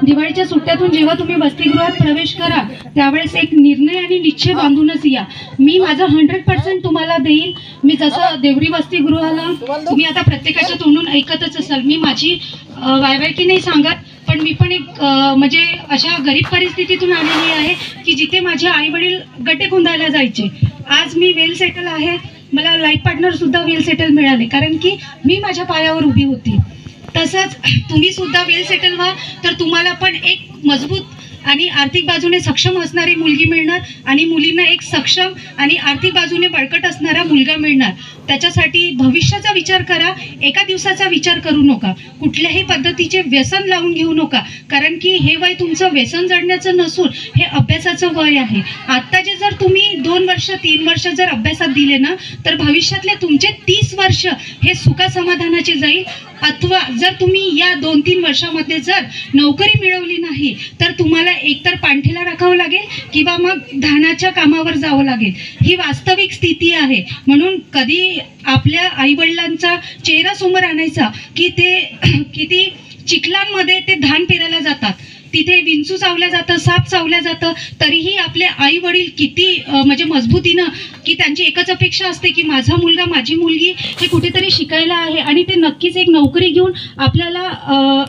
दिवाळीच्या सुट्ट्यातून जेव्हा तुम्ही वसतिगृहात प्रवेश करा त्यावेळेस एक निर्णय आणि निश्चय बांधूनच या. मी माझं 100% तुम्हाला देईल. मी जसं देवरी वसतिगृहाला तुम्ही आता प्रत्येकाच्या तोंडून ऐकतच असाल, मी माझी वायवायकी नाही सांगत, पण मी पण एक म्हणजे अशा गरीब परिस्थितीतून आलेली आहे की जिथे माझे आई वडील गटे खुंदायला जायचे. आज मी वेल सेटल आहे, मला लाईफ पार्टनर सुद्धा वेल सेटल मिळाले कारण की मी माझ्या पायावर उभी होती. तसंच तुम्ही सुद्धा वेल सेटल व्हा तर तुम्हाला पण एक मजबूत आणि आर्थिक बाजूने सक्षम असणारी मुलगी मिळणार आणि मुलींना एक सक्षम आणि आर्थिक बाजूने बळकट असणारा मुलगा मिळणार. त्याच्यासाठी भविष्याचा विचार करा, एका दिवसाचा विचार करू नका. कुठल्याही पद्धतीचे व्यसन लावून घेऊ नका, कारण की हे वय तुमचं व्यसन जडण्याचं नसून हे अभ्यासाचं वय आहे. आत्ताचे जर तुम्ही 2 वर्ष 3 वर्ष जर अभ्यासात दिले ना तर भविष्यातले तुमचे 30 वर्ष हे सुखासमाधानाचे जाईल. अथवा जर तुम्ही या 2-3 वर्षामध्ये जर नोकरी मिळवली नाही तर तुम्हाला एकतर पांठीला राखावं लागेल किंवा मग धानाच्या कामावर जावं लागेल. ही वास्तविक स्थिती आहे. म्हणून कधी आपल्या आईवडिलांचा चेहरा समोर आणायचा की ते किती चिखलांमध्ये ते धान पेरायला जातात, तिथे विंचू चावल्या जातं, साप चावल्या जातं, तरीही आपले आई वडील किती म्हणजे मजबूतीनं की त्यांची एकच अपेक्षा असते की माझा मुलगा माझी मुलगी हे कुठेतरी शिकायला आहे आणि ते नक्कीच एक नोकरी घेऊन आपल्याला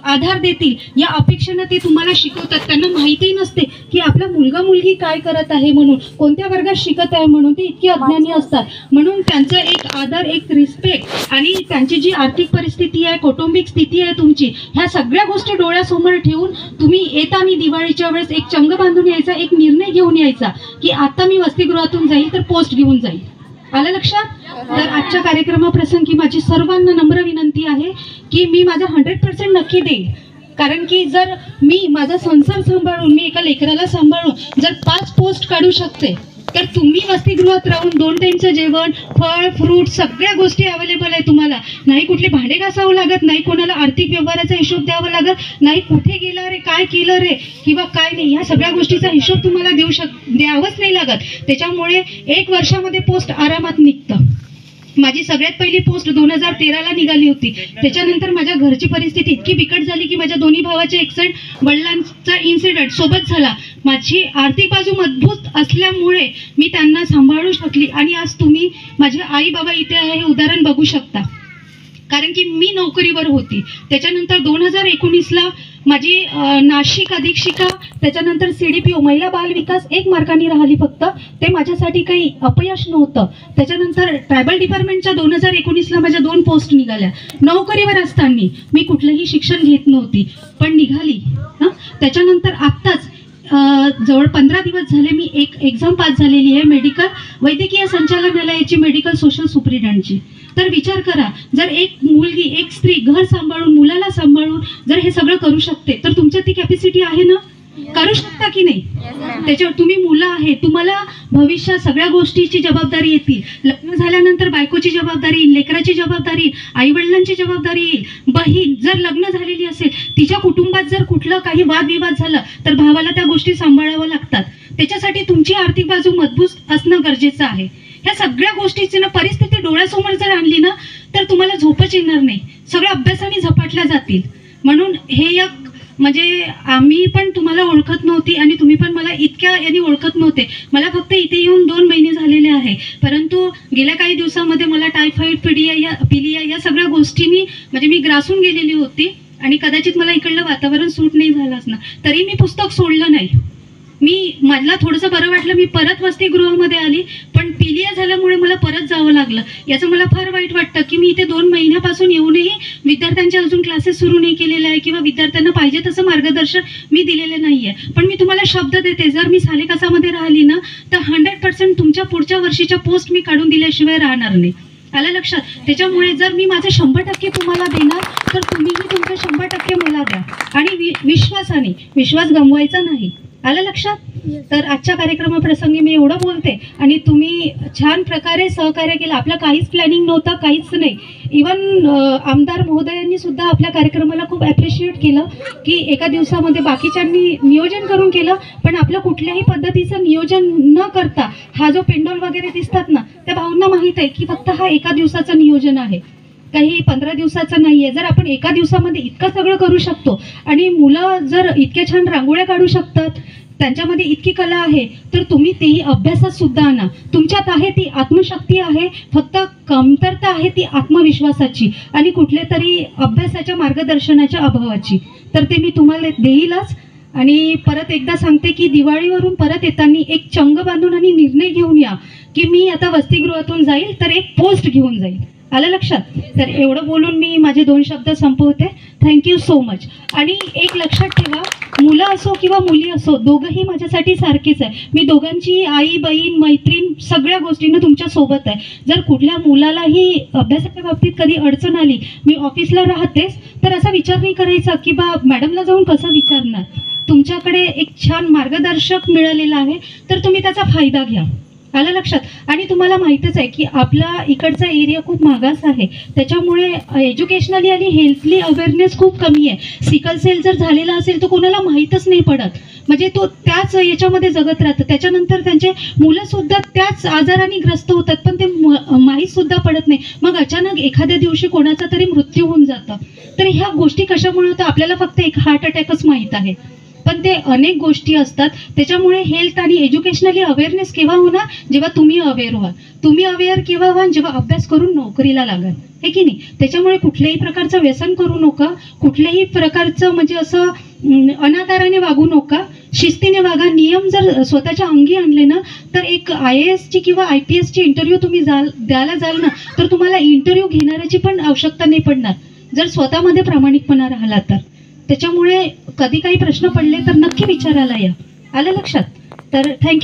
आधार देतील या अपेक्षेनं ते तुम्हाला शिकवतात. त्यांना माहितीही नसते की आपला मुलगा मुलगी काय करत आहे म्हणून, कोणत्या वर्गात शिकत आहे म्हणून, ते इतके अज्ञानी असतात. म्हणून त्यांचं एक आदर, एक रिस्पेक्ट आणि त्यांची जी आर्थिक परिस्थिती आहे, कौटुंबिक स्थिती आहे तुमची, ह्या सगळ्या गोष्टी डोळ्यासमोर ठेवून तुम्ही येताना दिवाळीच्या वेळेस एक चंग बांधून यायचा, एक निर्णय घेऊन यायचा की आता मी वसतिगृहातून जाईल तर पोस्ट घेऊन जाईल. आलं लक्षात? तर आजच्या कार्यक्रमाप्रसंगी माझी सर्वांना नम्र विनंती आहे की मी माझा 100% नक्की देईल. कारण की जर मी माझा संसार सांभाळून, मी एका लेकराला सांभाळून जर 5 पोस्ट काढू शकते तर तुम्ही वसतिगृहात राहून 2 टाईमचं जेवण, फळ, फ्रूट सगळ्या गोष्टी अवेलेबल आहे तुम्हाला. नाही कुठले भाडे घासावं लागत, नाही कोणाला आर्थिक व्यवहाराचा हिशोब द्यावा लागत, नाही कुठे गेला रे, काय केलं रे किंवा काय नाही, ह्या सगळ्या गोष्टीचा हिशोब तुम्हाला द्यावंच नाही लागत. त्याच्यामुळे 1 वर्षामध्ये पोस्ट आरामात निघतं. माझी सगळ्यात पहिली पोस्ट 2013ला निघाली होती. त्याच्यानंतर माझ्या घरची परिस्थिती इतकी बिकट झाली की माझ्या दोन्ही भावाचे ॲक्सिडेंट, वडिलांचा इन्सिडेंट सोबत झाला. माझी आर्थिक बाजू मजबूत असल्यामुळे मी त्यांना सांभाळू शकली आणि आज तुम्ही माझे आई बाबा इथे आहे हे उदाहरण बघू शकता. कारण की मी नोकरीवर होती. त्याच्यानंतर 2019ला माझी नाशिक अधीक्षिका, त्याच्यानंतर CDPO महिला बाल विकास 1 मार्कांनी राहिली फक्त, ते माझ्यासाठी काही अपयश नव्हतं. त्याच्यानंतर ट्रायबल डिपार्टमेंटच्या 2019ला माझ्या 2 पोस्ट निघाल्या. नोकरीवर असताना मी कुठलंही शिक्षण घेत नव्हती पण निघाली. त्याच्यानंतर आत्ताच जवळ 15 दिवस झाले मी एक एक्झाम पास झालेली आहे, मेडिकल वैद्यकीय संचालनालयाची, मेडिकल सोशल सुप्रिटेंडंटची. तर विचार करा, जर एक मुलगी, एक स्त्री घर सांभाळून, मुलाला सांभाळून जर हे सगळं करू शकते तर तुमच्यात ती कॅपॅसिटी आहे ना? करू शकता की नाही? त्याच्यावर तुम्ही मुलं आहे, तुम्हाला भविष्यात सगळ्या गोष्टीची जबाबदारी येतील. लग्न झाल्यानंतर बायकोची जबाबदारी येईल, लेकराची जबाबदारी येईल, आई वडिलांची जबाबदारी येईल. बहीण जर लग्न झालेली असेल, तिच्या कुटुंबात जर कुठलं काही वादविवाद झालं तर भावाला त्या गोष्टी सांभाळाव्या लागतात. त्याच्यासाठी तुमची आर्थिक बाजू मजबूत असणं गरजेचं आहे. ह्या सगळ्या गोष्टीची ना परिस्थिती डोळ्यासमोर जर आणली ना तर तुम्हाला झोपच येणार नाही, सगळ्या अभ्यासाने झपाटल्या जातील. म्हणून हे एक म्हणजे आम्ही पण तुम्हाला ओळखत नव्हती आणि तुम्ही पण मला इतक्या यांनी ओळखत नव्हते. मला फक्त इथे येऊन 2 महिने झालेले आहे, परंतु गेल्या काही दिवसामध्ये मला टायफॉइड, पिलिया या सगळ्या गोष्टींनी म्हणजे मी ग्रासून गेलेली होती आणि कदाचित मला इकडलं वातावरण सूट नाही झालं असणार, तरी मी पुस्तक सोडलं नाही. मला थोडंसं बरं वाटलं, मी परत वसतिगृहामध्ये आली, पण पिलिया झाल्यामुळे मला परत जावं लागलं. याचं मला फार वाईट वाटतं की मी इथे 2 महिन्यापासून येऊनही विद्यार्थ्यांचे अजून क्लासेस सुरू नाही केलेले आहे किंवा विद्यार्थ्यांना पाहिजे तसं मार्गदर्शन मी दिलेलं नाही आहे. पण मी तुम्हाला शब्द देते, जर मी सालेकसामध्ये राहिली ना तर 100% तुमच्या पुढच्या वर्षीच्या पोस्ट मी काढून दिल्याशिवाय राहणार नाही. आलं लक्षात? त्याच्यामुळे जर मी माझं 100% तुम्हाला देणार तर तुम्हीही तुमचं 100% मला द्या आणि विश्वासाने, विश्वास गमवायचा नाही. आलं लक्षात? तर आजच्या कार्यक्रमाप्रसंगी मी एवढं बोलते आणि तुम्ही छान प्रकारे सहकार्य केलं. आपलं काहीच प्लॅनिंग नव्हतं, काहीच नाही. इवन आमदार महोदयांनी सुद्धा आपल्या कार्यक्रमाला खूप ॲप्रिशिएट केलं की एका दिवसामध्ये बाकीच्यांनी नियोजन करून केलं, पण आपलं कुठल्याही पद्धतीचं नियोजन न करता हा जो पेंडॉल वगैरे दिसतात ना त्या भाऊंना माहीत आहे की फक्त हा एका दिवसाचं नियोजन आहे. काही 15 दिवसाचं नाही आहे. जर आपण एका दिवसामध्ये इतकं सगळं करू शकतो आणि मुलं जर इतक्या छान रांगोळ्या काढू शकतात, त्यांच्यामध्ये इतकी कला आहे, तर तुम्ही तेही अभ्यासात सुद्धा आणा. तुमच्यात आहे ती आत्मशक्ती आहे, फक्त कमतरता आहे ती आत्मविश्वासाची आणि कुठल्या तरी अभ्यासाच्या मार्गदर्शनाच्या अभावाची. तर ते मी तुम्हाला देईलच. आणि परत एकदा सांगते की दिवाळीवरून परत येताना एक चंग बांधून आणि निर्णय घेऊन या की मी आता वसतिगृहातून जाईल तर एक पोस्ट घेऊन जाईल. आलं लक्षात? तर एवढं बोलून मी माझे 2 शब्द संपवते. Thank you so much. आणि एक लक्षात ठेवा, मुलं असो किंवा मुली असो, दोघंही माझ्यासाठी सारखीच आहे. मी दोघांची आई, बहीण, मैत्रीण सगळ्या गोष्टींना तुमच्या सोबत आहे. जर कुठल्या मुलालाही अभ्यासाच्या बाबतीत कधी अडचण आली, मी ऑफिसला राहतेच, तर असा विचार नाही करायचा की बा मॅडमला जाऊन कसं विचारणार. तुमच्याकडे एक छान मार्गदर्शक मिळालेला आहे, तर तुम्ही त्याचा फायदा घ्या. आलं लक्षात? आणि तुम्हाला माहीतच आहे की आपला इकडचा एरिया खूप मागास आहे, त्याच्यामुळे एज्युकेशनली आणि हेल्थली अवेअरनेस खूप कमी आहे. सिकल सेल जर झालेला असेल तर कोणाला माहीतच नाही पडत, म्हणजे तो त्याच याच्यामध्ये जगत राहतं. त्याच्यानंतर त्यांचे मुलंसुद्धा त्याच आजाराने ग्रस्त होतात, पण ते माहीतसुद्धा पडत नाही. मग अचानक एखाद्या दिवशी कोणाचा तरी मृत्यू होऊन जातं. तर ह्या गोष्टी कशामुळे होतं? आपल्याला फक्त एक हार्ट अटॅकच माहीत आहे, पण ते अनेक गोष्टी असतात. त्याच्यामुळे हेल्थ आणि एज्युकेशनली अवेअरनेस केव्हा होणार? जेव्हा तुम्ही अवेअर व्हाल. तुम्ही अवेअर केव्हा व्हाल? जेव्हा अभ्यास करून नोकरीला लागाल, हे की नाही? त्याच्यामुळे कुठल्याही प्रकारचं व्यसन करू नका, कुठल्याही प्रकारचं म्हणजे असं अनादाराने वागू नका, शिस्तीने वागा. नियम जर स्वतःच्या अंगी आणले ना, तर एक IAS ची किंवा IPS ची इंटरव्ह्यू तुम्ही द्यायला जाल ना, तर तुम्हाला इंटरव्ह्यू घेणाऱ्याची पण आवश्यकता नाही पडणार, जर स्वतःमध्ये प्रामाणिकपणा राहिला तर. त्याच्यामुळे कधी काही प्रश्न पडले तर नक्की विचारायला या. आलं लक्षात? तर थँक्यू.